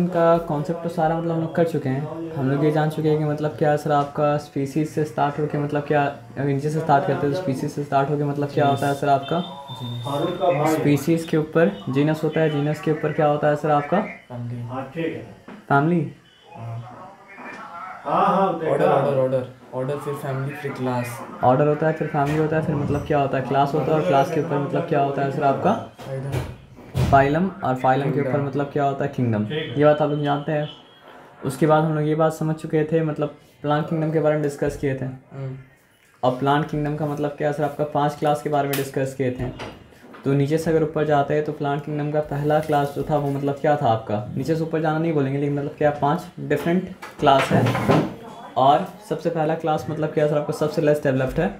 का कॉन्सेप्ट तो सारा मतलब हम लोग कर चुके हैं। हम लोग ये जान चुके हैं कि मतलब क्या सर आपका स्पीसीज से स्टार्ट होकर मतलब क्या, नीचे से स्टार्ट करते हैं तो स्पीसीज से स्टार्ट होकर मतलब क्या होता है सर आपका स्पीसीज के ऊपर जीनस होता है, जीनस के ऊपर क्या होता है सर आपका फैमिली। ऑर्डर फिर फैमिली फिर क्लास। ऑर्डर होता है फिर फैमिली होता है फिर मतलब क्या होता है क्लास होता है, और क्लास के ऊपर मतलब क्या होता है सर आपका फाइलम, और फाइलम के ऊपर मतलब क्या होता है किंगडम। ये बात आप लोग जानते हैं। उसके बाद हम लोग ये बात समझ चुके थे मतलब प्लांट किंगडम के बारे में डिस्कस किए थे। और प्लांट किंगडम का मतलब क्या सर आपका 5 क्लास के बारे में डिस्कस किए थे। तो नीचे से अगर ऊपर जाते हैं तो प्लांट किंगडम का पहला क्लास जो था वो मतलब क्या था आपका, नीचे से ऊपर जाना नहीं बोलेंगे लेकिन मतलब क्या 5 डिफरेंट क्लास है। और सबसे पहला क्लास मतलब क्या सर आपका सबसे लेस डेवलप्ड है,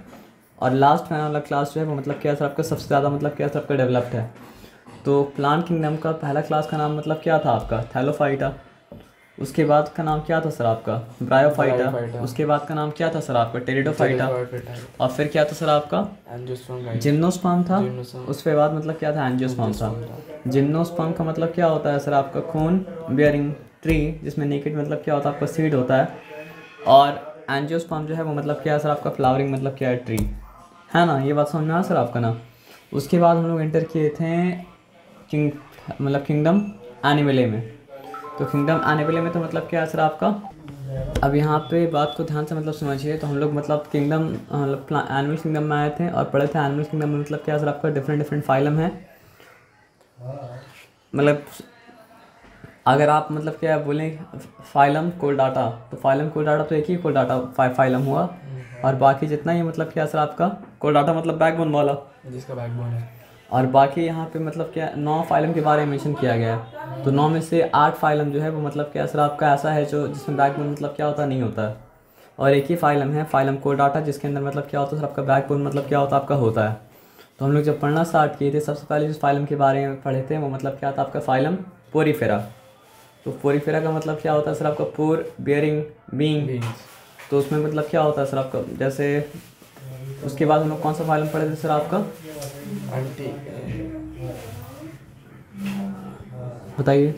और लास्ट में वाला क्लास जो है वो मतलब क्या सर आपका सबसे ज़्यादा मतलब क्या सर आपका डेवलप्ड है। तो प्लांट किंगडम का पहला क्लास का नाम मतलब क्या था आपका थैलोफाइटा। उसके बाद का नाम क्या था सर आपका ब्रायोफाइटा। उसके बाद का नाम क्या था सर आपका टेरिडोफाइटा। और फिर क्या था सर आपका जिम्नोस्पर्म था। उसके बाद मतलब क्या था एंजियोस्पर्म था। जिम्नोस्पर्म का मतलब क्या होता है सर आपका खून बियरिंग ट्री, जिसमें नेकेड मतलब क्या होता है आपका सीड होता है। और एंजियोस्पर्म जो है वो मतलब क्या है सर आपका फ्लावरिंग मतलब क्या है ट्री, है ना। ये बात समझ में आया सर आपका ना। उसके बाद हम लोग एंटर किए थे किंगडम एनिमले में। तो किंगडम एनिमले में तो मतलब क्या है सर आपका, अब यहाँ पे बात को ध्यान से मतलब समझिए। तो हम लोग मतलब किंगडम मतलब एनिमल किंगडम में आए थे और पढ़े थे एनिमल किंगडम में मतलब क्या है सर आपका डिफरेंट डिफरेंट फाइलम है। मतलब अगर आप मतलब क्या बोलें फाइलम कोलडाटा, तो फाइलम कोलडाटा तो एक ही कोलडाटा फाइलम हुआ। और बाकी जितना ही मतलब क्या सर आपका कोलडाटा मतलब बैकबोन वाला जिसका बैकबोन है। और बाकी यहाँ पे मतलब क्या 9 फाइलम के बारे में मेंशन किया गया है। तो 9 में से 8 फाइलम जो है वो मतलब क्या सर आपका ऐसा है जो जिसमें बैकबोन मतलब क्या होता नहीं होता है। और एक ही फाइलम है फाइलम कोलडाटा जिसके अंदर मतलब क्या होता है सर आपका बैकबोन मतलब क्या होता है आपका होता है। तो हम लोग जब पढ़ना स्टार्ट किए थे सबसे पहले जिस फाइलम के बारे में पढ़े थे वो मतलब क्या था आपका फाइलम पोरीफेरा। तो पोरीफेरा का मतलब क्या होता है सर आपका पोर बियरिंग बीइंग। तो उसमें मतलब क्या होता है सर आपका जैसे उसके बाद हम लोग कौन सा फाइलम पढ़े थे सर आपका बताइए।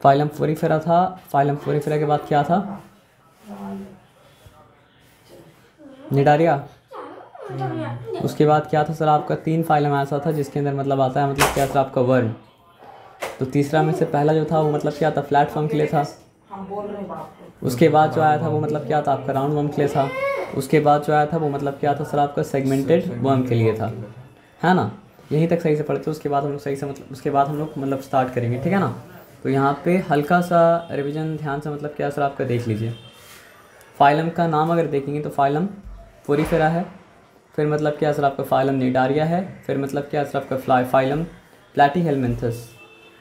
फाइलम पोरीफेरा था। फाइलम पोरीफेरा के बाद क्या था निडारिया। उसके बाद क्या था सर आपका 3 फाइलम ऐसा था जिसके अंदर मतलब आता है मतलब क्या सर आपका वर्म। तो तीसरा में से पहला जो था वो मतलब क्या था प्लेटफॉर्म के लिए था। उसके बाद जो आया था वो मतलब क्या था आपका राउंड वर्म के लिए था। उसके बाद जो आया था वो मतलब क्या था सर आपका सेगमेंटेड वर्म के लिए था, है ना। यहीं तक सही से पढ़ते उसके बाद हम लोग सही से मतलब उसके बाद हम लोग मतलब स्टार्ट करेंगे, ठीक है ना। तो यहाँ पे हल्का सा रिवीजन ध्यान से मतलब क्या सर आपका देख लीजिए। फाइलम का नाम अगर देखेंगे तो फाइलम पोरीफेरा है। फिर मतलब क्या सर आपका फाइलम निडारिया है। फिर मतलब क्या सर आपका फाइलम प्लैटीहेलमिन्थस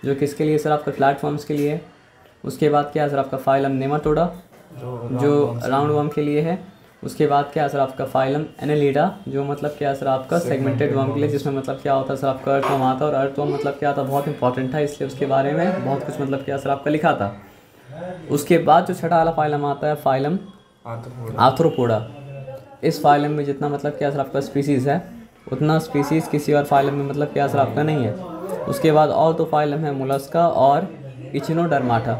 जो किसके लिए सर आपका प्लेटफॉर्म्स के लिए। उसके बाद क्या सर आपका फाइलम नेमाटोडा जो राउंड वर्म के लिए है। उसके बाद क्या सर आपका फाइलम एनेलिडा जो मतलब क्या सर आपका सेगमेंटेड वर्म के लिए, जिसमें मतलब क्या होता है सर आपका अर्थवर्म आता है। और अर्थवर्म मतलब क्या था बहुत इंपॉर्टेंट था इसलिए उसके बारे में बहुत कुछ मतलब क्या सर आपका लिखा था। उसके बाद जो छठा वाला फाइलम आता है फाइलम आर्थ्रोपोडा। इस फाइलम में जितना मतलब क्या सर आपका स्पीसीज़ है उतना स्पीसीज़ किसी और फाइलम में मतलब क्या सर आपका नहीं है। उसके बाद और 2 फाइलम है मोलस्का और इचिनोडर्माटा।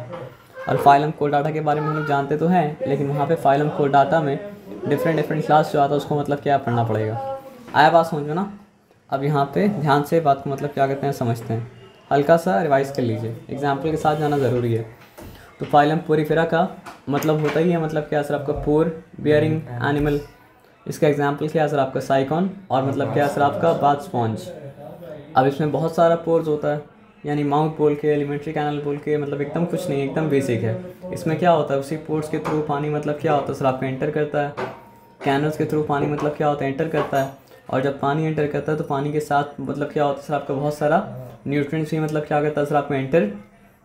और फाइलम कोलडाटा के बारे में हम लोग जानते तो हैं लेकिन वहाँ पे फाइलम कोलडाटा में डिफरेंट डिफरेंट क्लास जो आता है उसको मतलब क्या पढ़ना पड़ेगा। आया बात समझो ना। अब यहाँ पे ध्यान से बात को मतलब क्या कहते हैं समझते हैं, हल्का सा रिवाइज कर लीजिए, एग्जाम्पल के साथ जाना ज़रूरी है। तो फाइलम पोरीफेरा का मतलब होता ही है मतलब क्या सर आपका पोर बियरिंग एनिमल। इसका एग्जाम्पल क्या है सर आपका साइकॉन और मतलब क्या सर आपका बाथ स्पॉन्ज। अब इसमें बहुत सारा पोर्स होता है यानी माउथ बोल के एलिमेंट्री कैनल बोल के मतलब एकदम कुछ नहीं एकदम बेसिक है। इसमें क्या होता है उसी पोर्स के थ्रू पानी मतलब क्या होता है सर आपका एंटर करता है। कैनल्स के थ्रू पानी मतलब क्या होता है एंटर करता है। और जब पानी एंटर करता है तो पानी के साथ मतलब क्या होता है सर आपका बहुत सारा न्यूट्रिएंट्स भी मतलब क्या करता है सर आपको एंटर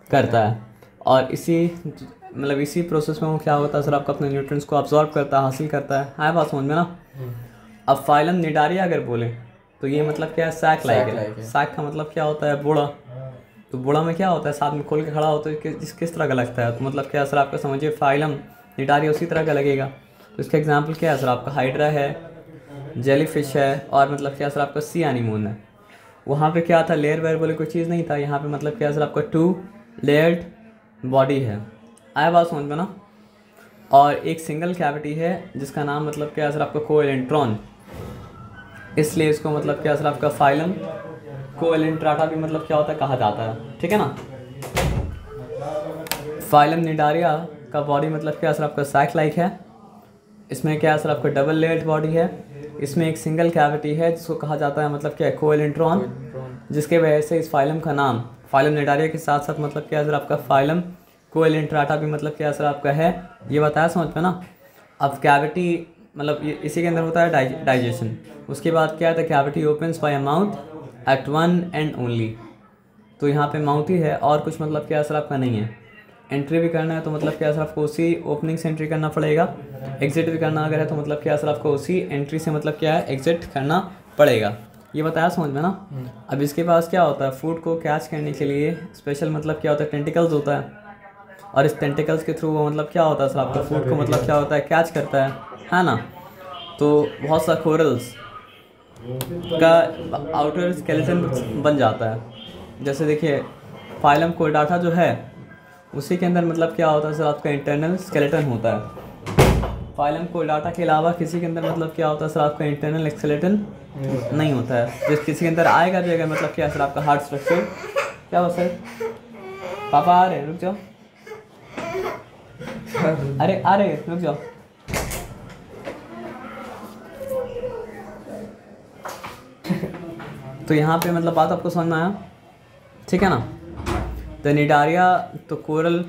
करता है। और इसी प्रोसेस में वो क्या होता है सर आपका अपने न्यूट्रिएंट्स को अब्जॉर्ब करता है हासिल करता है बात समझ में ना। अब फाइलम निडारिया अगर बोले तो ये मतलब क्या है सैक लाइक है। सैक का मतलब क्या होता है बोड़ा। तो बोड़ा में क्या होता है साथ में खोल के खड़ा होता है किस तरह का लगता है। तो मतलब क्या सर आपका समझिए फाइलम निडारिया उसी तरह का लगेगा। तो इसका एग्जाम्पल क्या है सर आपका हाइड्रा है, जेलीफिश है और मतलब क्या सर आपका सी एनीमोन है। वहाँ पे क्या था, लेयर वेयर बोले कोई चीज़ नहीं था। यहाँ पे मतलब क्या सर आपका 2 लेयर्ड बॉडी है। आया बात समझ में ना। और एक सिंगल कैविटी है जिसका नाम मतलब क्या सर आपका कोएलेंट्रॉन, इसलिए इसको मतलब क्या सर आपका फाइलम कोएलेंट्राटा भी मतलब क्या होता है कहा जाता है। ठीक है ना। फाइलम निडारिया का बॉडी मतलब क्या सर आपका सैक लाइक है। इसमें क्या सर आपका डबल लेयर्ड बॉडी है। इसमें एक सिंगल कैविटी है जिसको कहा जाता है मतलब क्या कोएलेंट्रॉन, जिसके वजह से इस फाइलम का नाम फाइलम निडारिया के साथ साथ मतलब क्या सर आपका फाइलम कोएलेंट्राटा भी मतलब क्या सर आपका है। ये बताया समझ में ना। अब कैविटी मतलब इसी के अंदर होता है डाइजेशन। उसके बाद क्या है, the cavity opens by a mouth at one end only. तो यहाँ पे माउथ ही है और कुछ मतलब क्या सर आपका नहीं है। एंट्री भी करना है तो मतलब क्या सर आपको उसी ओपनिंग से एंट्री करना पड़ेगा। एग्जिट भी करना अगर है तो मतलब क्या सर आपको उसी एंट्री से मतलब क्या है एग्जिट करना पड़ेगा। ये बताया समझ में ना। अब इसके पास क्या होता है, फूड को कैच करने के लिए स्पेशल मतलब क्या होता है टेंटिकल्स होता है, और इस टेंटिकल्स के थ्रू वो मतलब क्या होता है सर आपका फूड को मतलब क्या होता है कैच करता है ना। तो बहुत सा कोरल्स का आउटर स्केलेटन बन जाता है। जैसे देखिए फाइलम कोर्डाटा जो है उसी के अंदर मतलब क्या होता है सर आपका इंटरनल स्केलेटन होता है। फाइलम कोर्डाटा के अलावा किसी के अंदर मतलब क्या होता है सर आपका इंटरनल स्केलेटन नहीं होता है। जिस किसी के अंदर आएगा जो मतलब क्या सर आपका हार्ट स्ट्रक्चर क्या हो सर। पापा आ रहे रुक जाओ, अरे आ रहे रुक जाओ। तो यहाँ पे मतलब बात आपको समझ में आया, ठीक है ना। तो निडारिया तो कोरल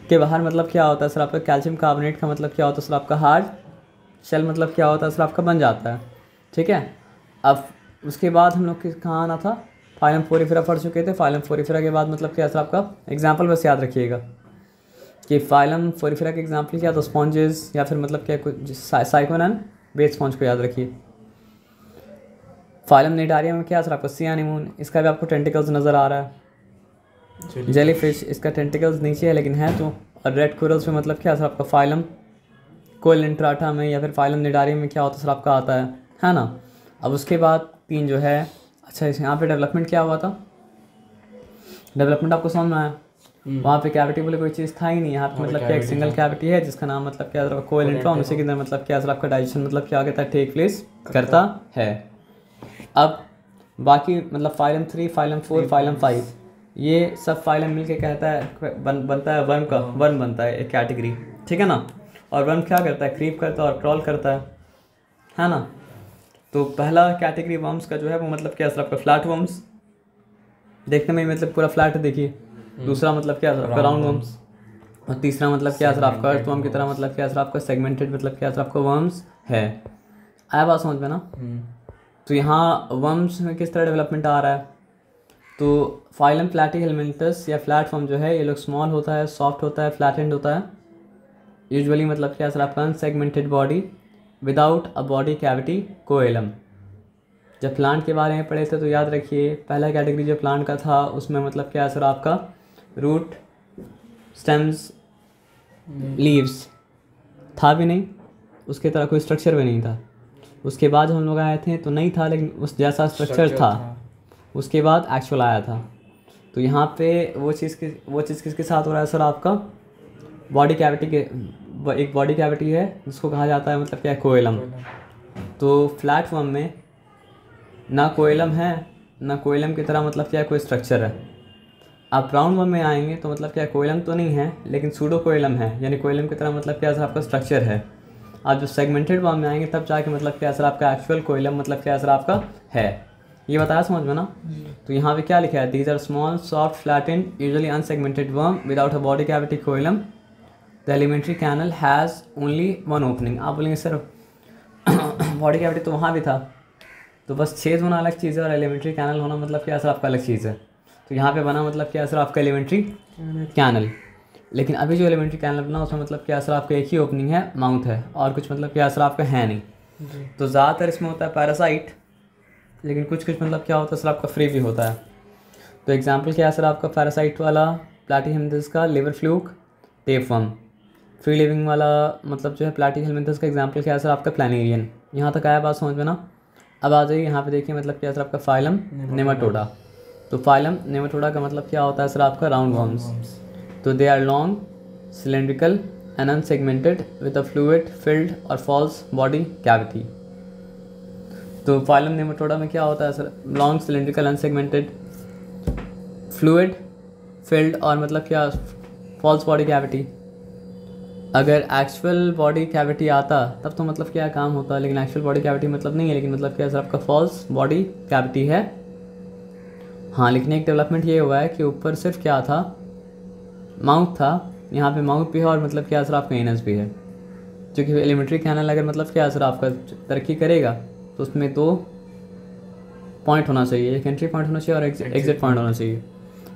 के बाहर मतलब क्या होता है सर आपका कैल्शियम कार्बोनेट का मतलब क्या होता है सर आपका हार्ड शेल मतलब क्या होता है सर आपका बन जाता है। ठीक है। अब उसके बाद हम लोग कहाँ आना था, फाइलम फोरिफेरा पढ़ चुके थे। फाइलम फोरिफेरा के बाद मतलब क्या सर आपका एग्जाम्पल बस याद रखिएगा कि फाइलम फोरिफेरा के एग्जाम्पल क्या तो स्पॉन्जेस या फिर मतलब क्या कुछ साइकोनन बेस स्पॉन्ज को याद रखिए। फाइलम निडारिया में क्या सर आपका सी एनीमोन, इसका भी आपको टेंटिकल्स नज़र आ रहा है। जेलीफिश इसका टेंटिकल्स नीचे है लेकिन है तो। और रेड कोरल्स में मतलब क्या सर आपका फाइलम कोएलेंट्राटा में या फिर फाइलम निडारिया में क्या होता है सर आपका आता है ना। अब उसके बाद 3 जो है, अच्छा इस यहाँ पे डेवलपमेंट क्या हुआ था, डेवलपमेंट आपको समझ में आया। वहाँ पे कैविटी बोले कोई चीज़ था ही नहीं। यहाँ पे मतलब क्या एक सिंगल कैविटी है जिसका नाम मतलब क्या सर कोएलेंट्रॉन, उसी के अंदर मतलब क्या सर आपका डाइजेशन मतलब क्या कहता है टेक प्लेस करता है। अब बाकी मतलब फाइलम 3 फाइलम 4 फाइलम 5 ये सब फाइलम मिल के कहता है बनता है वर्म का, वर्म बनता है एक कैटेगरी। ठीक है ना। और वर्म क्या करता है, क्रीप करता है और क्रॉल करता है ना। तो पहला कैटेगरी वर्म्स का जो है वो मतलब क्या सर आपका फ्लैट वर्म्स, देखने में मतलब पूरा फ्लैट देखिए। दूसरा मतलब क्या सर आपका राउंड वर्म्स, और तीसरा मतलब क्या सर आपका अर्थ वर्म की तरह मतलब क्या सर आपका सेगमेंटेड मतलब क्या सर आपका वर्म्स है। आया बात समझ में ना। तो यहाँ वर्म्स में किस तरह डेवलपमेंट आ रहा है, तो फाइलम प्लैटीहेलमिंथस या फ्लैट फॉर्म जो है ये लोग स्मॉल होता है, सॉफ्ट होता है, फ्लैटेंड होता है। यूजुअली मतलब क्या सर आपका unsegmented body without a body cavity coelom. जब प्लांट के बारे में पढ़े थे तो याद रखिए पहला कैटेगरी जो प्लांट का था उसमें मतलब क्या सर आपका रूट स्टेम्स लीव्स था भी नहीं, उसके तरह कोई स्ट्रक्चर भी नहीं था। उसके बाद हम लोग आए थे तो नहीं था लेकिन उस जैसा स्ट्रक्चर था। उसके बाद एक्चुअल आया था। तो यहाँ पे वो चीज़ किसके साथ हो रहा है सर आपका बॉडी कैविटी के, एक बॉडी कैविटी है जिसको कहा जाता है मतलब क्या कोएलम। तो फ्लैट फॉर्म में ना कोएलम है ना कोएलम की तरह मतलब क्या कोई स्ट्रक्चर है। आप राउंड वर्म में आएंगे तो मतलब क्या कोएलम तो नहीं है लेकिन सूडो कोएलम है, यानी कोएलम की तरह मतलब क्या सर आपका स्ट्रक्चर है। आप जो सेगमेंटेड वर्म में आएंगे तब जाके मतलब क्या सर आपका एक्चुअल कोएलम मतलब क्या सर आपका है। ये बताया समझ में ना। तो यहाँ पे क्या लिखा है, these are small soft flattened usually unsegmented worm without a body cavity coelom, the alimentary canal has only one opening. आप बोलेंगे सर बॉडी कैविटी तो वहाँ भी था, तो बस छेद होना अलग चीज़ है और एलिमेंट्री कैनल होना मतलब क्या सर आपका अलग चीज़ है। तो यहाँ पे बना मतलब क्या सर आपका एलिमेंट्री कैनल, लेकिन अभी जो एलिमेंट्री कैनल बना उसमें मतलब क्या सर आपका एक ही ओपनिंग है, माउथ है, और कुछ मतलब क्या सर आपका है नहीं। तो ज़्यादातर इसमें होता है पैरासाइट, लेकिन कुछ मतलब क्या होता है सर आपका फ्री भी होता है। तो एग्जांपल क्या है सर आपका पैरासाइट वाला प्लैटीहेलमिंथस का liver fluke tapeworm. Free living वाला मतलब जो है प्लैटीहेलमिंथस का एग्जांपल क्या है सर आपका प्लानेरियन। यहाँ तक आया बात समझ में ना। अब आ जाइए यहाँ पे देखिए मतलब क्या सर आपका फाइलम नेमाटोडा। तो फाइलम नेमाटोडा का मतलब क्या होता है सर आपका राउंड वर्म्स। तो they are long cylindrical and unsegmented with a fluid filled और फॉल्स बॉडी कैविटी। तो फाइलम नेमाटोडा में क्या होता है sir, long cylindrical unsegmented fluid filled और मतलब क्या फॉल्स बॉडी कैविटी। अगर एक्चुअल बॉडी कैविटी आता तब तो मतलब क्या काम होता, लेकिन एक्चुअल बॉडी कैविटी मतलब नहीं है, लेकिन मतलब क्या सर आपका फॉल्स बॉडी कैविटी है। हाँ, लेकिन एक डेवलपमेंट ये हुआ है कि ऊपर सिर्फ क्या था, माउथ था, यहाँ पे माउथ भी है और मतलब क्या सर आपका एनस भी है। क्योंकि एलिमेंट्री कैनल अगर मतलब क्या सर आपका तरक्की करेगा तो उसमें 2 पॉइंट होना चाहिए, एक एंट्री पॉइंट होना चाहिए और एग्जिट पॉइंट होना चाहिए।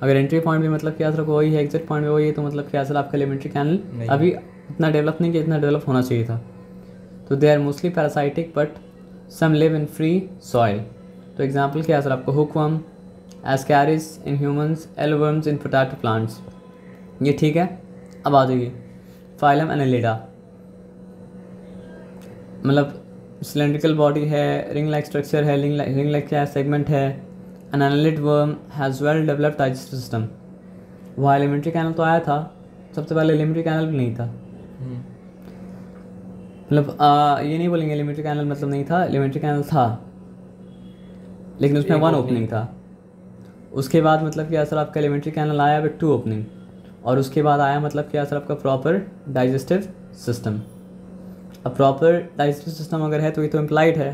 अगर एंट्री पॉइंट भी मतलब क्या सर वही है, एग्जिट पॉइंट भी वही है, तो मतलब क्या सर आपका एलिमेंट्री कैनल अभी इतना डेवलप नहीं किया, इतना डेवलप होना चाहिए था। तो they are mostly parasitic but some live in free soil. तो एग्जाम्पल क्या है सर आपको, hookworm, Ascaris in humans, eelworms in potato plants. ये ठीक है। अब आ जाइए फाइलम एनालिडा, मतलब सिलेंड्रिकल बॉडी है, रिंग लाइक स्ट्रक्चर है, रिंग लाइक क्या सेगमेंट है। An annelid worm has well developed digestive system. वहाँ एलिमेंट्री कैनल तो आया था, सबसे पहले एलिमेंट्री कैनल भी नहीं था। मतलब ये नहीं बोलेंगे एलिमेंट्री कैनल मतलब नहीं था, एलिमेंट्री कैनल था लेकिन उसमें 1 ओपनिंग था। उसके बाद मतलब क्या सर आपका एलिमेंट्री कैनल आया विद 2 ओपनिंग, और उसके बाद आया मतलब क्या सर आपका प्रॉपर डाइजेस्टिव सिस्टम। अब प्रॉपर डाइजेस्टिव सिस्टम अगर है तो ये तो इम्प्लाइड है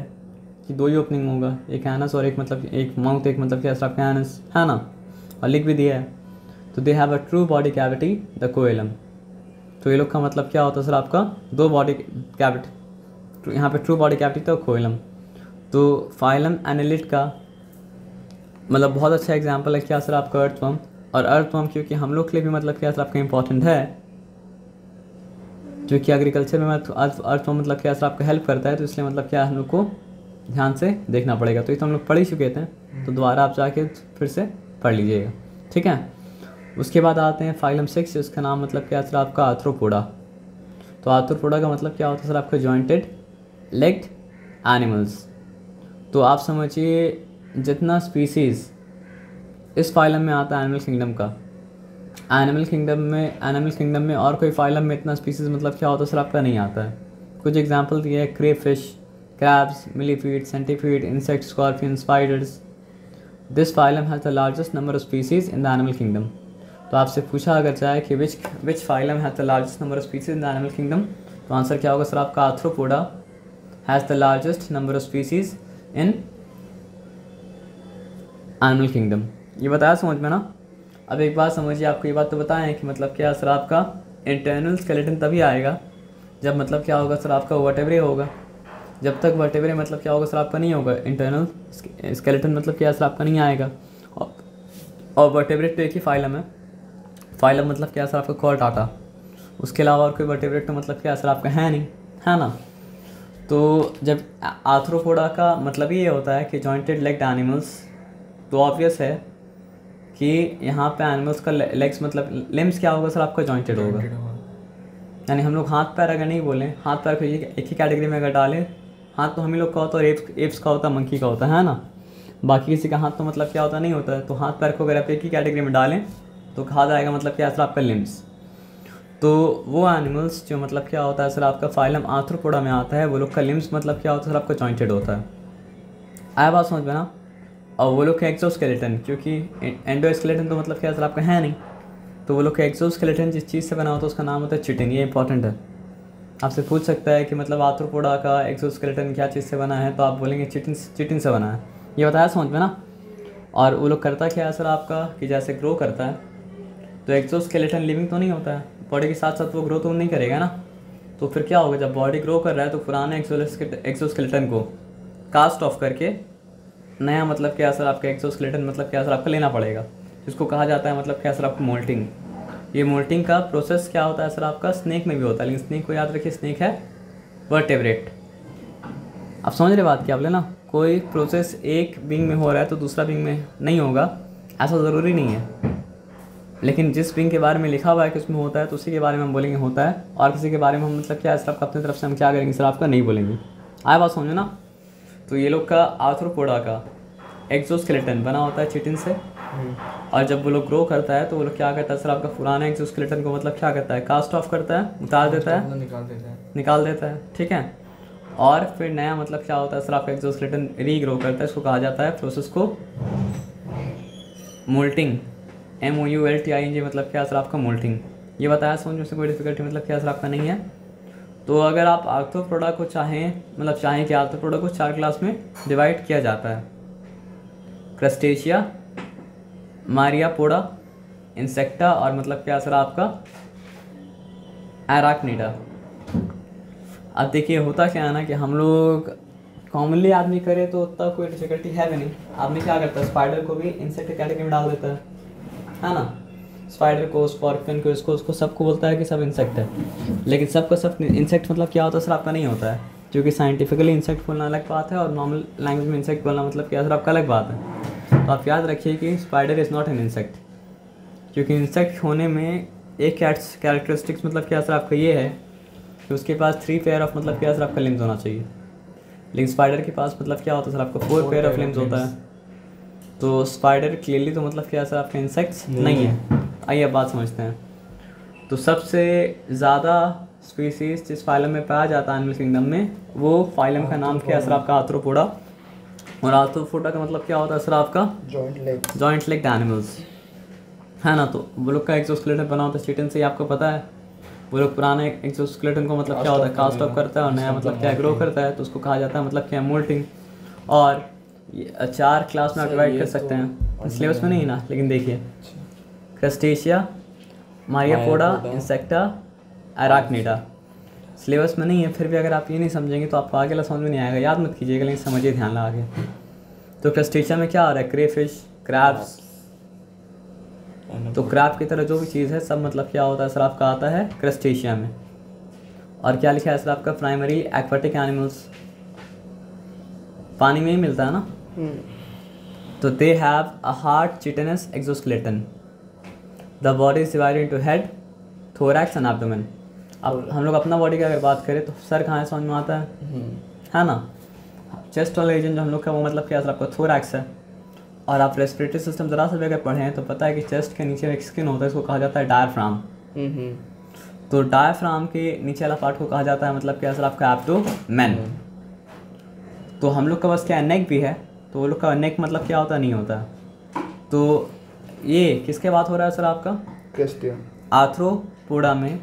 कि 2 ही ओपनिंग होगा, एक एनस और एक मतलब एक माउथ, एक मतलब क्या सर आपका एनस है ना, और लिख भी दिया है। तो they have a true body cavity the coelom. तो ये लोग का मतलब क्या होता है सर आपका 2 बॉडी कैविटी, तो यहाँ पे ट्रू बॉडी कैविटी तो कोएलम। तो फाइलम एनालिड का मतलब बहुत अच्छा एग्जांपल है क्या सर आपका अर्थवर्म। और अर्थवर्म क्योंकि हम लोग के लिए भी मतलब क्या सर आपका इंपॉर्टेंट है, क्योंकि एग्रीकल्चर में अर्थवर्म मतलब क्या सर आपका हेल्प करता है, तो इसलिए मतलब क्या हम लोग को ध्यान से देखना पड़ेगा। तो ये तो हम लोग पढ़ ही चुके थे, तो दोबारा आप जाके फिर से पढ़ लीजिएगा, ठीक है। उसके बाद आते हैं फाइलम 6, जिसका नाम मतलब क्या सर आपका आर्थ्रोपोडा। तो आर्थ्रोपोडा का मतलब क्या होता है सर आपका जॉइंटेड लेग्ड एनिमल्स। तो आप समझिए जितना स्पीसीज़ इस फाइलम में आता है एनिमल किंगडम का, एनिमल किंगडम में और कोई फाइलम में इतना स्पीसीज़ मतलब क्या होता है सर आपका नहीं आता है। कुछ एग्जांपल दिए हैं, crayfish, crabs, millipede, centipede, insect, scorpion, spiders. This phylum has the largest number of species in the animal kingdom. तो आपसे पूछा अगर जाए कि which phylum has the largest number of species in the animal kingdom, तो answer क्या होगा sir आपका Arthropoda has the largest number of species in animal kingdom. ये बताया समझ में ना। अब एक बात समझिए, आपको ये बात तो बताएं कि मतलब क्या सर आपका इंटरनल स्केलेटन तभी आएगा जब मतलब क्या होगा सर आपका वर्टेब्रे होगा। जब तक वर्टेब्रे मतलब क्या होगा सर आपका नहीं होगा, इंटरनल स्केलेटन मतलब क्या सर आपका नहीं आएगा। और वर्टेब्रेट तो एक ही फाइलम है, फाइलम मतलब क्या सर आपका कॉर्डाटा, उसके अलावा और कोई वर्टेब्रेट तो मतलब क्या सर आपका है नहीं, है ना। तो जब आर्थ्रोपोडा का मतलब ये होता है कि जॉइंटेड लेग्ड एनिमल्स, तो ऑब्वियस है कि यहाँ पे एनिमल्स का लेग्स मतलब लिम्स क्या होगा सर आपका जॉइंटेड होगा। यानी हम लोग हाथ पैर अगर नहीं बोलें, हाथ पैर को एक ही कैटेगरी में अगर डालें, हाथ तो हम ही लोग का होता है और एप्स का होता है, मंकी का होता है ना। बाकी किसी का हाथ तो मतलब क्या होता नहीं होता है। तो हाथ पैर को अगर आप एक ही कैटेगरी में डालें तो कहा जाएगा मतलब क्या सर आपका लिम्स। तो वो एनिमल्स जो मतलब क्या होता है सर आपका फाइलम आर्थ्रोपोडा में आता है, वो लोग का लिम्स मतलब क्या होता है सर आपका जॉइंटेड होता है। आया बात समझ में ना। और वो लोग का एक्सोस्केलेटन, क्योंकि एंडोस्केलेटन तो मतलब क्या सर आपका है नहीं, तो वो लोग का एक्सोस्केलेटन जिस चीज़ से बना होता है उसका नाम होता है चिटिन। ये इंपॉर्टेंट है, आपसे पूछ सकता है कि मतलब आर्थ्रोपोडा का एक्सोस्केलेटन क्या चीज़ से बना है, तो आप बोलेंगे चिटिन से बना है। ये बताया समझ में ना। और वो लोग करता क्या है सर आपका कि जैसे ग्रो करता है, तो एक्सोस्केलेटन लिविंग तो नहीं होता है, बॉडी के साथ साथ वो ग्रो तो नहीं करेगा ना। तो फिर क्या होगा, जब बॉडी ग्रो कर रहा है तो पुराने एक्सोस्केलेटन को कास्ट ऑफ करके नया मतलब क्या सर आपका एक्सोस्केलेटन मतलब क्या सर आपका लेना पड़ेगा, जिसको कहा जाता है मतलब क्या सर आपका मोल्टिंग। ये मोल्टिंग का प्रोसेस क्या होता है सर आपका स्नेक में भी होता है, लेकिन स्नेक को याद रखिए स्नेक है वर्टेब्रेट। आप समझ रहे बात क्या बोले ना। कोई प्रोसेस एक विंग में हो रहा है तो दूसरा विंग में नहीं होगा, ऐसा ज़रूरी नहीं है। लेकिन जिस विंग के बारे में लिखा हुआ है कि उसमें होता है तो उसी के बारे में हम बोलेंगे होता है, और किसी के बारे में हम मतलब क्या सर आपका अपनी तरफ से हम क्या करेंगे सर आपका नहीं बोलेंगे। आया बात समझो ना। तो ये लोग का आर्थ्रोपोडा का एक्सोस्केलेटन बना होता है चिटिन से, और जब वो लोग ग्रो करता है तो वो लोग क्या करता है सर, आपका पुराना एक्सोस्केलेटन को मतलब क्या करता है, कास्ट ऑफ करता है, उतार देता है, निकाल देता है, ठीक है। और फिर नया मतलब क्या होता है सर, आपका एक्सोस्केलेटन रीग्रो करता है, इसको कहा जाता है प्रोसेस को मोल्टिंग, MOULTING, मतलब क्या सर आपका मोल्टिंग। ये बताया समझ में से कोई डिफिकल्टी मतलब क्या सर आपका नहीं है। तो अगर आप आर्थ्रोपोडा को चाहें कि आर्थ्रोपोडा को 4 क्लास में डिवाइड किया जाता है, क्रस्टेशिया, मारियापोडा, इंसेक्टा और मतलब क्या सर आपका एराक्निडा। अब देखिए होता क्या है ना कि हम लोग कॉमनली आदमी करे तो उतना कोई डिफिकल्टी है भी नहीं। आदमी क्या करता है, स्पाइडर को भी इंसेक्ट कैटेगरी में डाल देता है ना। स्पाइडर को, स्कॉर्पियन को, उसको सबको बोलता है कि सब इंसेक्ट है, लेकिन सबका सब इंसेक्ट मतलब क्या होता है सर आपका नहीं होता है, क्योंकि साइंटिफिकली इंसेक्ट बोलना अलग बात है और नॉर्मल लैंग्वेज में इंसेक्ट बोलना मतलब क्या सर आपका अलग बात है। तो आप याद रखिए कि spider is not an insect, क्योंकि इंसेक्ट होने में एक कैरेक्टरिस्टिक्स मतलब क्या सर आपका ये है कि उसके पास 3 पेयर ऑफ मतलब क्या सर आपका लिम्स होना चाहिए, लेकिन स्पाइडर के पास मतलब क्या होता है सर आपका 4 पेयर ऑफ लिम्स होता है। तो स्पाइडर क्लियरली तो मतलब क्या सर आपका इंसेक्ट्स नहीं है। आइए अब बात समझते हैं। तो सबसे ज़्यादा स्पीसीज जिस फाइलम में पाया जाता है एनिमल किंगडम में, वो फाइलम का नाम क्या है सर आपका आर्थ्रोपोडा। और आर्थ्रोपोडा का मतलब क्या होता है सर आपका जॉइंट लेग्ड एनिमल्स, है ना। तो वो लोग का एक्सोस्केलेटन बना होता है चिटिन से, आपको पता है। वो लोग पुराने एक्सोस्केलेटन को मतलब क्या होता है कास्ट ऑफ करता है और नया मतलब क्या ग्रो करता है, तो उसको कहा जाता है मतलब क्या मोल्टिंग। और 4 क्लास में आप डिवाइड कर सकते हैं, सिलेबस में नहीं ना, लेकिन देखिए क्रस्टेशिया, मारियापोडा, इंसेक्टा, एराक्निडा। सिलेबस में नहीं है, फिर भी अगर आप ये नहीं समझेंगे तो आपको आगे समझ में नहीं आएगा। याद मत कीजिएगा, लेकिन समझिए ध्यान लगा के। तो क्रस्टेशिया में क्या आ रहा है, क्रेफिश, क्रैब्स। तो क्रैब की तरह जो भी चीज़ है सब मतलब क्या होता है सर आपका आता है क्रस्टेशिया में। और क्या लिखा है सर आपका, प्राइमरी एक्वाटिक एनिमल्स, पानी में ही मिलता है ना। तो they have a hard chitinous exoskeleton, the body is divided into head, thorax and abdomen. अब हम लोग अपना बॉडी की अगर बात करें तो सर कहाँ है समझ में आता है ना। चेस्ट वाला रीजन जो हम लोग का वो मतलब क्या सर आपका थोरैक्स है। और आप रेस्पिरेटरी सिस्टम ज़रा सा भी अगर पढ़ें तो पता है कि चेस्ट के नीचे एक स्किन होता है, इसको कहा जाता है डायफ्राम। तो डायफ्राम के नीचे वाला पार्ट को कहा जाता है मतलब क्या सर आपका एब्डोमेन। तो हम लोग का बस क्या नेक भी है, तो वो लोग का नेक मतलब क्या होता नहीं होता। तो ये किसके बात हो रहा है सर आपका, आर्थ्रोपोडा में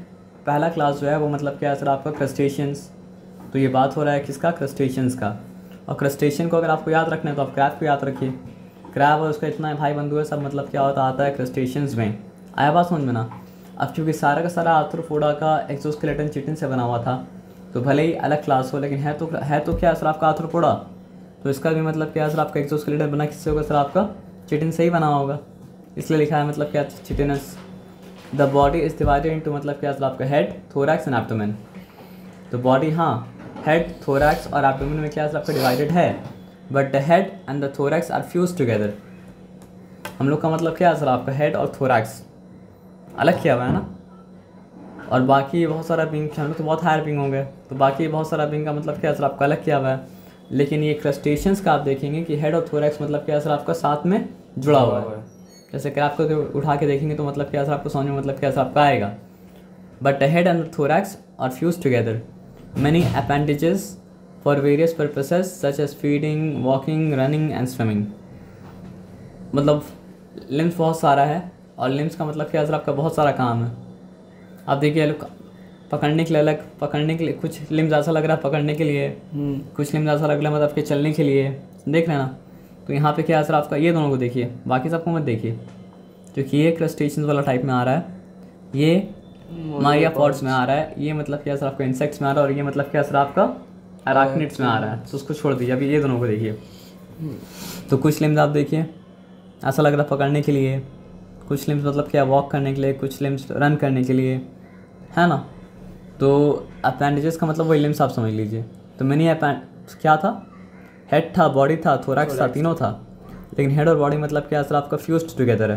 पहला क्लास जो है वो मतलब क्या है सर आपका क्रस्टेशियंस। तो ये बात हो रहा है किसका, क्रस्टेशियंस का। और क्रस्टेशियन को अगर आपको याद रखना है तो आप क्रैब को याद रखिए। क्रैब और उसका इतना भाई बंधु है सब मतलब क्या होता आता है क्रस्टेशियंस में। आया बात समझ में ना। अब चूँकि सारा का सारा आर्थ्रोपोडा का एक्सोस्केलेटन चिटिन से बना हुआ था, तो भले ही अलग क्लास हो लेकिन है तो क्या सर आपका आर्थ्रोपोडा। तो इसका भी मतलब क्या सर आपका एक्सोस्केलेटन बना किससे होगा सर आपका, चिटिन से ही बना होगा, इसलिए लिखा है मतलब क्या chitinous. The body is divided into मतलब क्या सर आपका हेड, थोरैक्स एंड एब्डोमेन। तो बॉडी हाँ हेड, थोरैक्स और एब्डोमेन में क्या सर आपका डिवाइडेड है, but the head and the thorax are fuse together. हम लोग का मतलब क्या है सर आपका हेड और थोरैक्स अलग किया हुआ है ना। और बाकी बहुत सारा बिंग, हम लोग तो बहुत हायर बिंग होंगे, तो बाकी बहुत सारा बिंग का मतलब क्या सर आपका अलग किया हुआ है। लेकिन ये क्रस्टेशियंस का आप देखेंगे कि हेड और थोरैक्स मतलब क्या सर आपका साथ में जुड़ा हुआ है। जैसे क्रैब को उठा के देखेंगे तो मतलब क्या सर आपको समझ में मतलब क्या सर आपका आएगा, but the head and thorax are fuse together. Many appendages for various purposes such as feeding, walking, running and swimming. मतलब लिम्स बहुत सारा है, और लिम्स का मतलब क्या सर आपका बहुत सारा काम है। आप देखिए लोग पकड़ने के लिए अलग, पकड़ने के लिए कुछ लिम्स ऐसा लग रहा है पकड़ने के लिए, कुछ लिम्स ऐसा लग रहा है मतलब आपके चलने के लिए, देख रहे हैं ना। तो यहाँ पे क्या है सर आपका, ये दोनों को देखिए, बाकी सबको मत देखिए, क्योंकि ये क्रस्टेशियंस वाला टाइप में आ रहा है, ये मारियापोड्स में आ रहा है, ये मतलब क्या सर आपका इंसेक्ट्स में आ रहा है, और ये मतलब क्या सर आपका अराक्निड्स में आ रहा है। तो उसको छोड़ दीजिए, अभी ये दोनों को देखिए। तो कुछ लिम्स आप देखिए ऐसा लग रहा है पकड़ने के लिए, कुछ लिम्स मतलब क्या वॉक करने के लिए, कुछ लिम्स रन करने के लिए, है ना। तो अपेंडेजेस का मतलब वही लिम्स आप समझ लीजिए। तो मैंने क्या था, हेड था, बॉडी था, थोरैक्स था, तीनों था। लेकिन हेड और बॉडी मतलब क्या सर आपका फ्यूज्ड टुगेदर है,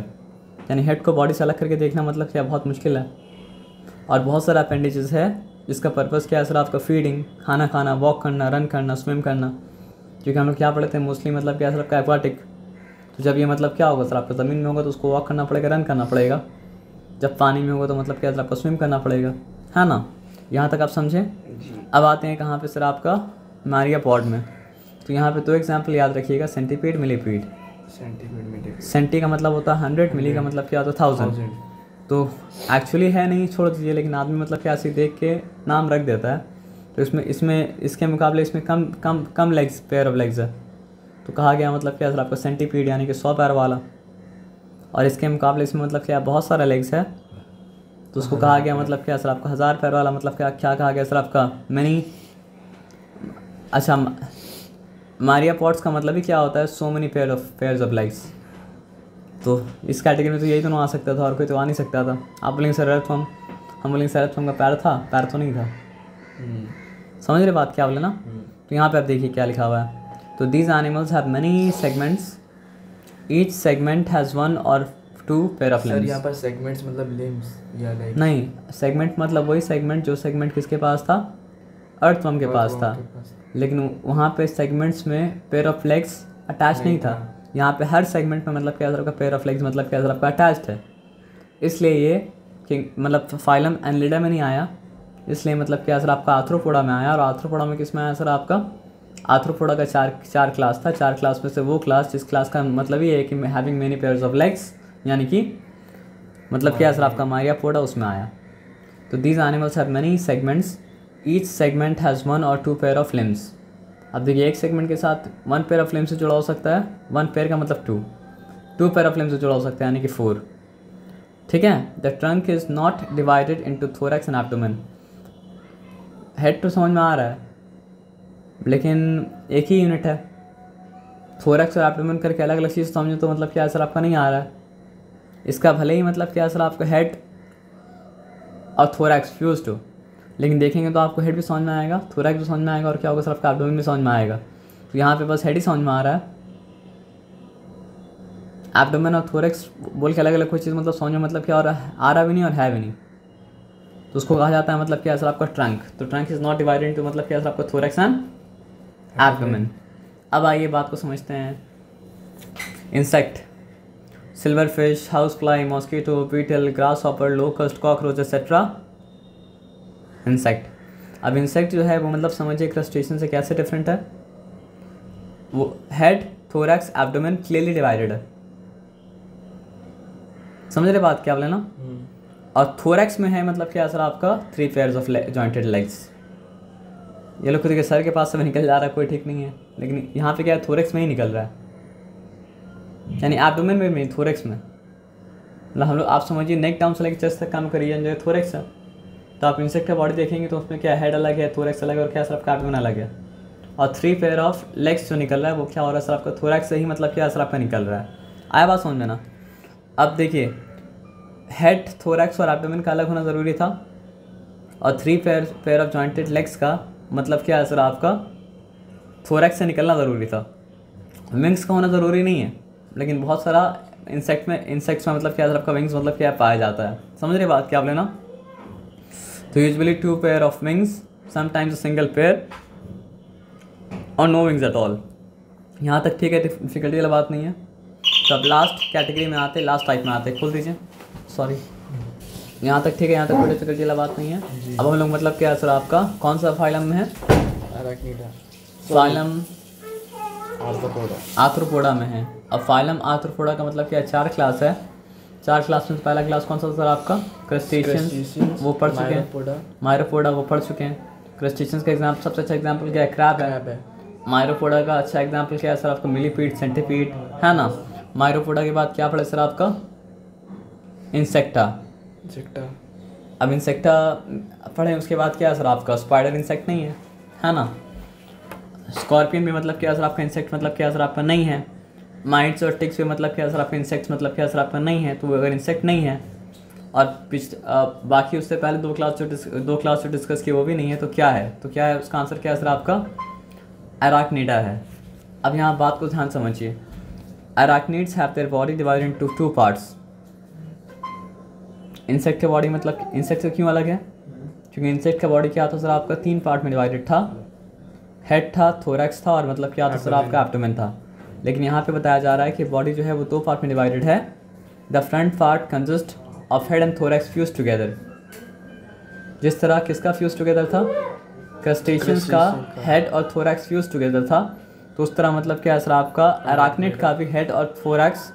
यानी हेड को बॉडी से अलग करके देखना मतलब क्या बहुत मुश्किल है। और बहुत सारा अपेंडेजेस है जिसका पर्पस क्या है सर आपका फीडिंग, खाना खाना, वॉक करना, रन करना, स्विम करना। क्योंकि हम लोग क्या पढ़े थे मोस्टली मतलब क्या सर आपका एक्वाटिक। तो जब ये मतलब क्या होगा सर आपका ज़मीन में होगा तो उसको वॉक करना पड़ेगा, रन करना पड़ेगा। जब पानी में होगा तो मतलब क्या सर आपका स्विम करना पड़ेगा, है ना। यहाँ तक आप समझे। अब आते हैं कहाँ पे सर आपका मारिया पॉड में। तो यहाँ पे 2 एग्जाम्पल याद रखिएगा, सेंटीपीड, मिलीपीड। सेंटी का मतलब होता है 100, मिली का मतलब क्या होता है 1000। तो एक्चुअली है नहीं, छोड़ दीजिए, लेकिन आदमी मतलब क्या ऐसे देख के नाम रख देता है। तो इसमें इसके मुकाबले इसमें कम लेग्स, पेयर ऑफ लेग्स है। तो कहा गया मतलब क्या सर आपका सेंटीपीड यानी कि 100 पैर वाला, और इसके मुकाबले इसमें मतलब क्या बहुत सारा लेग्स है। तो उसको कहा गया मतलब क्या सर आपका 1000 पैर वाला। मतलब क्या क्या कहा गया सर आपका मैनी। अच्छा, मारिया पॉड्स का मतलब ही क्या होता है, so many pairs of legs. तो इस कैटेगरी में तो यही दोनों आ सकता था, और कोई तो आ नहीं सकता था। आप बोलेंगे सर अर्थवर्म, हम बोलेंगे सर अर्थवर्म का पैर था, पैर तो नहीं था। समझ रहे बात क्या बोले ना। तो यहाँ पे आप देखिए क्या लिखा हुआ है। तो these animals have many segments, each segment has 1 और 2 पेयर ऑफ लिम्स। सर यहाँ पर सेगमेंट्स मतलब लिम्स या लाइक? नहीं, सेगमेंट मतलब वही सेगमेंट जो सेगमेंट किसके पास था, अर्थवर्म के पास था। लेकिन वहाँ पे सेगमेंट्स में पेयर ऑफ लेग्स अटैच नहीं था। यहाँ पे हर सेगमेंट में मतलब क्या सर आपका पेयर ऑफ लेग्स मतलब क्या सर आपका अटैच्ड है। इसलिए ये कि मतलब फाइलम एनलिडा में नहीं आया, इसलिए मतलब क्या सर आपका आर्थ्रोपोडा में आया। और आर्थ्रोपोडा में किस में आया सर आपका, आर्थ्रोपोडा का चार क्लास था। 4 क्लास में से वो क्लास जिस क्लास का मतलब ये है कि having many pairs of legs, यानी कि मतलब क्या सर आपका मारियापोडा उसमें आया। तो these animals have many segments, each segment has 1 और 2 पेयर ऑफ लिम्स। अब देखिए एक सेगमेंट के साथ 1 पेयर ऑफ लिम्स से जुड़ा हो सकता है, 1 पेयर का मतलब 2 पेयर ऑफ लिम्स से जुड़ा हो सकता है, यानी कि 4। ठीक है। The trunk is not divided into thorax and abdomen. Head तो समझ में आ रहा है, लेकिन एक ही यूनिट है। थोरैक्स और एब्डोमेन करके अलग अलग चीज़ समझो तो मतलब क्या सर आपका नहीं आ रहा है। इसका भले ही मतलब क्या सर आपका हेड और थोरैक्स फ्यूज्ड हो, लेकिन देखेंगे तो आपको हेड भी समझ में आएगा, थोरैक्स भी समझ में आएगा, और क्या होगा सर आपका एब्डोमेन भी समझ में आएगा। तो यहाँ पे बस हेड ही समझ में आ रहा है। एब्डोमेन और थोरैक्स बोल के अलग अलग कोई चीज़ मतलब समझ में मतलब क्या आ रहा भी नहीं और है भी नहीं। तो उसको कहा जाता है मतलब क्या सर आपका ट्रंक। तो trunk is not divided into मतलब क्या सर आपका थोरैक्स एंड एब्डोमेन। अब आइए बात को समझते हैं। Insect, silver fish, house fly, mosquito, beetle, grass hopper, locust, cockroach etcetera insect. अब इंसेक्ट जो है वो मतलब समझिए क्रस्टेशियन से कैसे डिफरेंट है। वो head, thorax, abdomen clearly divided है। समझ रहे बात क्या बोले ना। और थोरैक्स में है मतलब क्या सर आपका 3 पेयर्स ऑफ जॉइंटेड लेग्स। ये लोग खुद के सर के पास से निकल जा रहा है, कोई ठीक नहीं है, लेकिन यहाँ पे क्या है थोरैक्स में ही निकल रहा है, यानी एब्डोमेन में नहीं, थोरैक्स में। मतलब हम लोग आप समझिए नेक डाउन से लेकर चेस्ट तक काम करिए जो थोरैक्स है। तो आप इंसेक्ट का बॉडी देखेंगे तो उसमें क्या हेड अलग है, थोरैक्स अलग है, और क्या सर आपका एब्डोमेन अलग है। और 3 पेयर ऑफ लेग्स जो निकल रहा है वो क्या हो रहा है सर आपका थोरैक्स से ही मतलब क्या सर आपका निकल रहा है। आया बात समझ में ना। अब देखिए हेड, थोरैक्स और एब्डोमेन का अलग होना ज़रूरी था, और 3 पेयर ऑफ जॉइंटेड लेग्स का मतलब क्या है सर आपका थोरैक्स से निकलना ज़रूरी था। विंग्स का होना ज़रूरी नहीं है, लेकिन बहुत सारा इंसेक्ट्स में मतलब क्या सर आपका विंग्स मतलब क्या पाया जाता है। समझ रहे बात क्या आप लेना। तो usually 2 pair of wings, sometimes a single pair, और नो विंग्स एट ऑल। यहाँ तक ठीक है, डिफिकल्टी वाला बात नहीं है। तो अब लास्ट कैटेगरी में आते, लास्ट टाइप में आते, खोल दीजिए, सॉरी। यहाँ तक ठीक है, यहाँ तक कोई डिफिकल्टी वाला बात नहीं है। अब हम लोग मतलब क्या सर आपका कौन सा फाइलम में है, फाइलम आर्थ्रोपोडा में है। अब फाइलम आर्थ्रोपोडा का मतलब क्या 4 क्लास है। 4 क्लास में पहला क्लास कौन सा सर आपका क्रस्टेशियंस, वो पढ़ चुके हैं। मायरोपोडा वो पढ़ चुके हैं। क्रस्टेशियंस का एग्जाम्पल सबसे अच्छा एग्जाम्पल क्या है, क्रैब है। मायरोपोडा का अच्छा एग्जाम्पल क्या है सर आपका मिलीपीड, सेंटीपीड, है ना। मायरोपोडा के बाद क्या पढ़े सर आपका इंसेक्टा। अब इंसेक्टा पढ़े, उसके बाद क्या है सर आपका स्पाइडर इंसेक्ट नहीं है ना। स्कॉर्पियन भी मतलब क्या सर आपका इंसेक्ट मतलब क्या सर आपका नहीं है। माइट्स और टिक्स भी मतलब क्या सर आपका इंसेक्ट्स मतलब क्या सर आपका नहीं है। तो अगर इंसेक्ट नहीं है और बाकी उससे पहले 2 क्लास जो डिस्कस की वो भी नहीं है, तो क्या है, तो क्या है उसका आंसर क्या है सर आपका अराक्निडा है। अब यहाँ बात को ध्यान समझिए। Arachnids have their body divided into 2 parts. Insect का बॉडी मतलब इंसेक्ट से क्यों अलग है, क्योंकि इंसेक्ट का बॉडी क्या था सर आपका 3 पार्ट में डिवाइडेड था। हेड था, थोरैक्स था और मतलब क्या था सर आपका एब्डोमेन था। लेकिन यहाँ पे बताया जा रहा है कि बॉडी जो है वो 2 पार्ट में डिवाइडेड है। The front part consist of head and thorax fuse together. जिस तरह किसका फ्यूज टुगेदर था, क्रस्टेशियंस का हेड और थोरैक्स फ्यूज टुगेदर था, तो उस तरह मतलब क्या सर आपका अराक्निड का भी हेड और थोरैक्स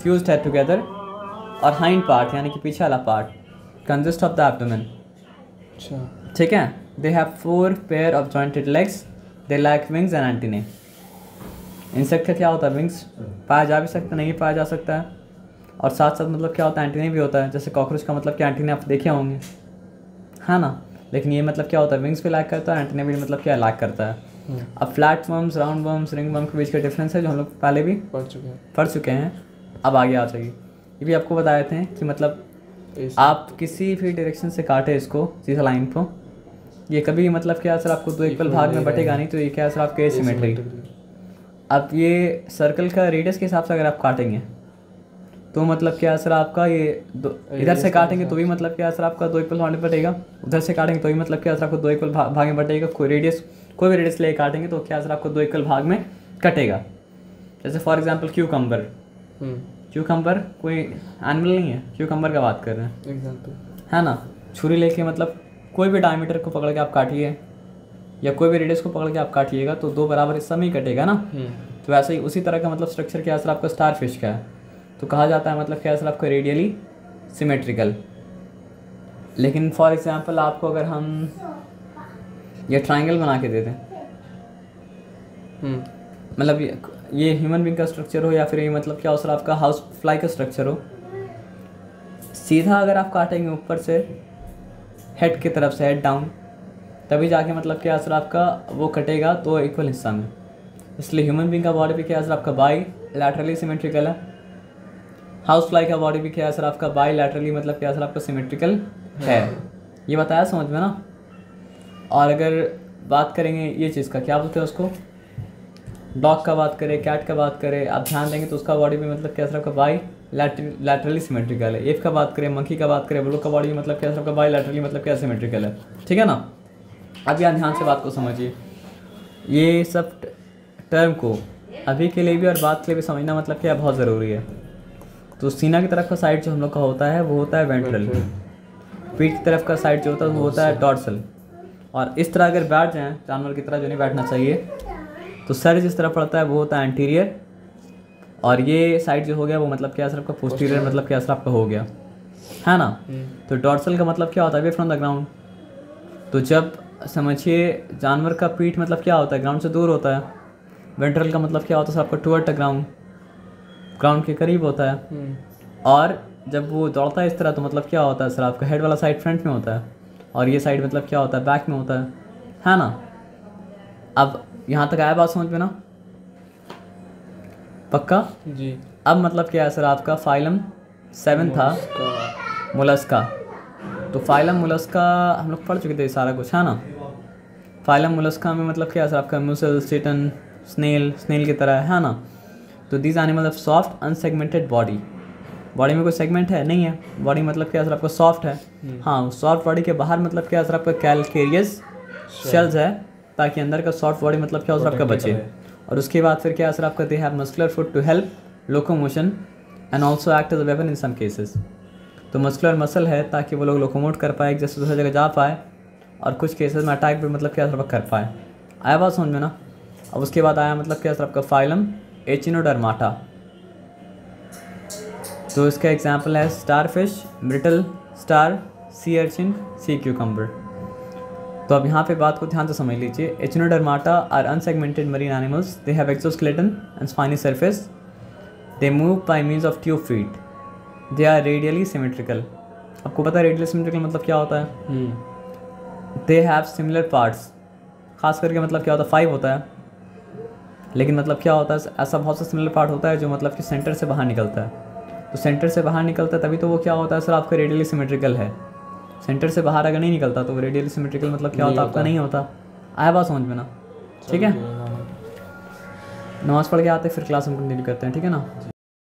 फ्यूज्ड है टुगेदर। और हाइंड पार्ट यानी कि पीछे वाला part consist of the abdomen. अच्छा, ठीक है। They have 4 pair of jointed legs, they lack wings and antennae. Insect का क्या होता है, विंग्स पाया जा भी सकता नहीं पाया जा सकता है, और साथ साथ मतलब क्या होता है एंटीने भी होता है। जैसे कॉकरोच का मतलब क्या एंटीने आप देखे होंगे, है ना। लेकिन ये मतलब क्या होता है, विंग्स भी लैक करता है, एंटीने भी मतलब क्या लैक करता है। अब flat worms, round worms, ring worm के बीच का डिफरेंस है जो हम लोग पहले भी पढ़ चुके हैं। अब आगे आ जाइए, ये भी आपको बताए थे कि मतलब आप किसी भी डायरेक्शन से काटे इसको सीधा लाइन को, ये कभी मतलब क्या सर आपको 2 इक्वल भाग में बटेगा नहीं, तो ये क्या सर आपका एसिमेट्री। अब ये सर्कल का रेडियस के हिसाब से अगर आप काटेंगे तो मतलब क्या सर आपका ये इधर से काटेंगे तो भी मतलब क्या सर आपका 2 इक्वल भाग में बटेगा, उधर से काटेंगे तो भी मतलब क्या सर आपको 2 इक्वल भाग में बटेगा। कोई भी रेडियस ले काटेंगे तो क्या सर आपको 2 इक्वल भाग में कटेगा। जैसे फॉर एग्जांपल क्यूकम्बर कोई एनिमल नहीं है, क्यूकम्बर का बात कर रहे हैं एग्जांपल, है ना। छुरी लेके मतलब कोई भी डायमीटर को पकड़ के आप काटिए या कोई भी रेडियस को पकड़ के आप काटिएगा तो 2 बराबर हिस्सा में ही कटेगा ना। तो वैसे ही उसी तरह का मतलब स्ट्रक्चर क्या सर आपका स्टार फिश का है, तो कहा जाता है मतलब क्या सर आपका रेडियली सिमेट्रिकल। लेकिन फॉर एग्जांपल आपको अगर हम ये ट्रायंगल बना के दे दें, मतलब ये ह्यूमन बीइंग का स्ट्रक्चर हो या फिर ये मतलब क्या हो सर आपका हाउस फ्लाई का स्ट्रक्चर हो, सीधा अगर आप काटेंगे ऊपर से हेड की तरफ से, हेड डाउन, तभी जाके मतलब क्या सर आपका वो कटेगा 2 इक्वल हिस्सा में। इसलिए ह्यूमन बीइंग का बॉडी भी क्या सर आपका बाई लैटरली सिमेट्रिकल है, हाउस फ्लाई का बॉडी भी क्या सर आपका बाई लैटरली मतलब क्या सर आपका सिमेट्रिकल है। ये बताया समझ में ना। और अगर बात करेंगे ये चीज़ का क्या बोलते हैं उसको, डॉग का बात करें, कैट का बात करें, आप ध्यान देंगे तो उसका बॉडी भी मतलब क्या सर आपका बाई लैटरली सिमेट्रिकल है। एफ का बात करें, मंकी का बात करें, ब्लू का बॉडी मतलब क्या सर आपका बाई लैटरली मतलब क्या सिमेट्रिकल है। ठीक है ना। अब यहाँ ध्यान से बात को समझिए, ये सब टर्म को अभी के लिए भी और बात के लिए भी समझना मतलब क्या बहुत ज़रूरी है। तो सीना की तरफ का साइड जो हम लोग का होता है वो होता है वेंट्रल, पीठ की तरफ का साइड जो होता है वो होता है डॉर्सल। और इस तरह अगर बैठ जाएँ जानवर की तरह, जो नहीं बैठना चाहिए, तो सर जिस तरह पड़ता है वो होता है एंटीरियर, और ये साइड जो हो गया वो मतलब क्या सर आपका पोस्टीरियर मतलब क्या सर आपका हो गया, है ना। तो डॉर्सल का मतलब क्या होता है, अवे फ्रॉम द ग्राउंड। तो जब समझिए जानवर का पीठ मतलब क्या होता है, ग्राउंड से दूर होता है। वेंट्रल का मतलब क्या होता है सर आपका टुवर्ड द ग्राउंड, ग्राउंड के करीब होता है। और जब वो दौड़ता है इस तरह तो मतलब क्या होता है सर आपका हेड वाला साइड फ्रंट में होता है, और ये साइड मतलब क्या होता है बैक में होता है ना। अब यहाँ तक आया बात समझ में ना, पक्का जी। अब मतलब क्या है सर आपका फाइलम 7 था मोलस्का। तो फाइलम मोलस्का हम लोग पढ़ चुके थे सारा कुछ, है ना। फाइलम मोलस्का में मतलब क्या है सर आपका म्यूसल, स्टेटन, स्नेल की तरह है ना। तो these animal of soft unsegmented body, body में कोई सेगमेंट है नहीं है, बॉडी मतलब क्या सर आपका सॉफ्ट है। हाँ, सॉफ्ट बॉडी के बाहर मतलब क्या सर आपका कैलकेरियस शेल्स है, ताकि अंदर का सॉफ्ट बॉडी मतलब क्या सर आपका बचे। और उसके बाद फिर क्या सर आपका they have muscular foot to help locomotion and also act as a weapon in some cases. तो मस्कुलर मसल है ताकि वो लोग लोकोमोट कर पाए, एक जैसे दूसरी जगह जा पाए, और कुछ केसेस में अटैक भी मतलब क्या सर आपका कर पाए। आया बात समझ में ना। अब उसके बाद आया मतलब क्या सर आपका फाइलम एचिनोडर्माटा। तो इसका एग्जाम्पल है starfish, brittle star, sea urchin, sea cucumber. तो अब यहाँ पे बात को ध्यान से समझ लीजिए। Echinodermata are unsegmented marine animals, they have exoskeleton and spiny surface, they move by means of tube feet, they are radially symmetrical. आपको पता है रेडियली सिमेट्रिकल मतलब क्या होता है। दे हैव सिमिलर पार्ट्स, खास करके मतलब क्या होता है 5 होता है, लेकिन मतलब क्या होता है ऐसा बहुत सा सिमिलर पार्ट होता है जो मतलब कि सेंटर से बाहर निकलता है। तो सेंटर से बाहर निकलता है तभी तो वो क्या होता है सर आपका रेडियली सिमेट्रिकल है। सेंटर से बाहर अगर नहीं निकलता तो वो रेडियली सिमेट्रिकल मतलब क्या होता है आपका नहीं होता। आया बात समझ में ना। ठीक है, नमाज़ पढ़ के आते फिर क्लास हम कंटिन्यू करते हैं, ठीक है ना।